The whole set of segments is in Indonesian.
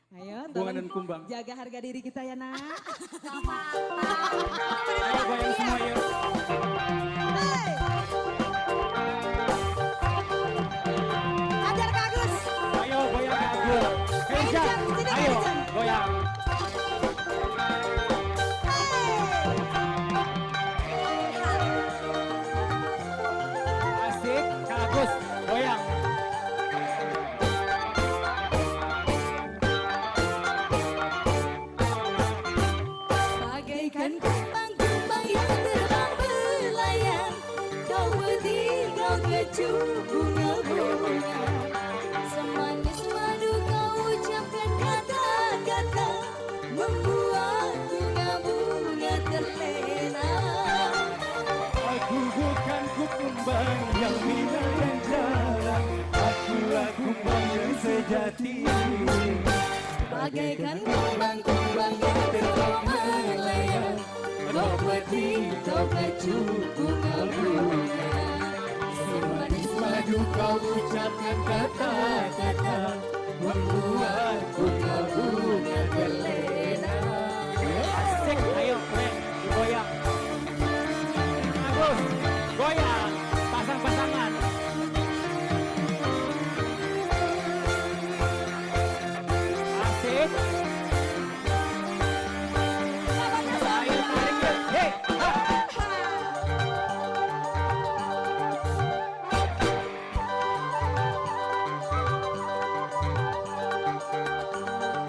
Ayo, Bunga tolong dan kumbang. jaga harga diri kita ya nak. Ayo goyang semua yuk. Hey. Ajar Kak Agus. Ayo goyang Kak Agus. Kenja, sini, ayo Kenja. goyang. Asik, Kak Agus, goyang. Bagaikan kumbang-kumbang yang terbang belayang, kau petir, kau kecup bunga-bunga. Semanis madu kau ucapkan kata-kata, membuat bunga-bunga terlena. Aku bukan kumbang yang hina dan jalan, akulah kumbang yang sejati. Bagaikan kumbang-kumbang yang terbang melayang, kau petir, kau kecup bunga-bunga. Semanis madu kau ucapkan kata-kata, membuat bunga-bunga terlena. Asik, ayo keren, digoyang. Agus, goyang, pasang-pasangan. Asik. Ayo tarik yuk, hei, ha.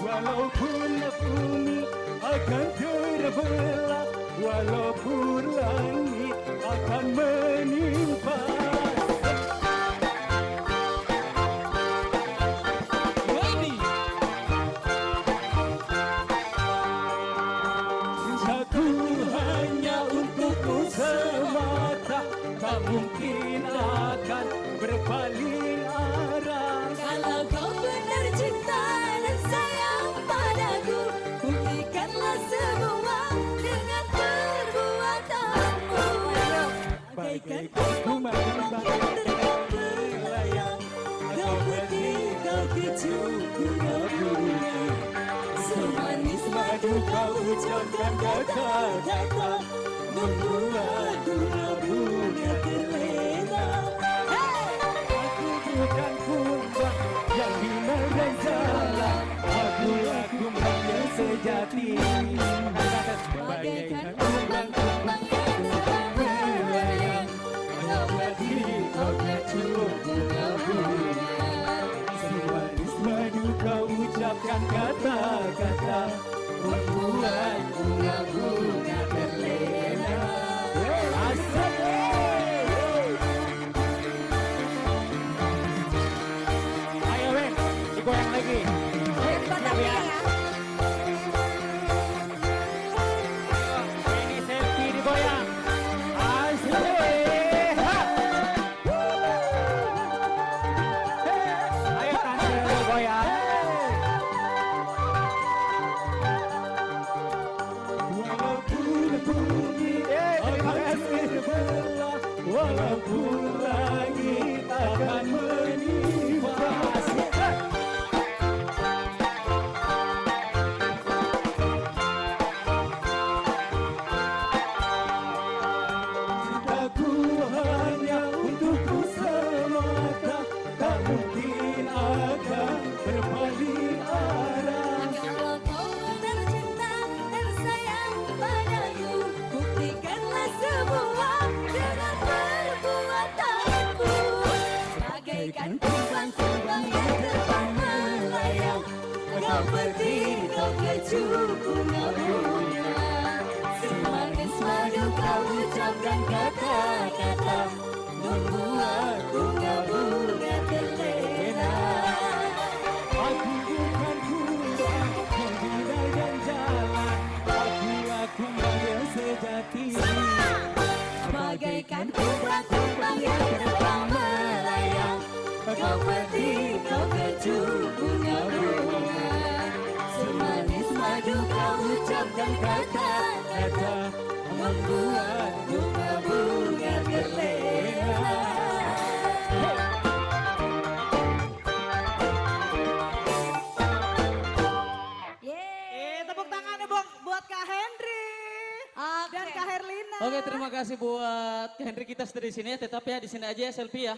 Walaupun bumi akan terbelah, walaupun langit akan menimpa. Ini cintaku hanya untukmu semata, tak mungkin akan berpaling arah. Kalau kau benar cinta dan sayang padaku, buktikanlah semua dengan perbuatanmu. Bagaikan kumbang yang terbang melayang, kau petir, kau kecup bunga-bunga. Semanis madu kau ucapkan kata-kata, membuat bunga-bunga terlena. Aku bukan kumbang yang hina dan jalan, akulah kumbang yang sejati. Bagaikan kumbang-kumbang yang terbang melayang, kau petir, kau kecup bunga-bunga. Semanis madu kau ucapkan kata-kata, membuat bunga-bunga terlena. Asik. Ayo Ben, digoyang lagi. Ya. Ini safety digoyang. Asik. Ha. Ayo tante goyang. Walaupun bumi akan terbelah, walaupun langit akan menimpa. Cintaku hanya untukmu semata, tak mungkin akan berpaling arah. Kalau kau benar cinta dan sayang padaku, buktikanlah semua dengan perbuatanmu. Bagaikan kumbang-kumbang yang terbang melayang, kau petir, kau kecup bunga-bunga. Semanis madu kau ucapkan kata-kata, membuat bunga-bunga terlena. Aku bukan kumbang yang hina dan jalan, akulah kumbang yang sejati. Bagaikan kumbang-kumbang yang terbang melayang, kau petir, kau kecup bunga-bunga. Semanis madu kau ucapkan kata-kata, membuat bunga-bunga terlena. Dan Kak Herlina. Oke, terima kasih buat Henry kita di sini ya. Tetap ya di sini aja ya selfie ya.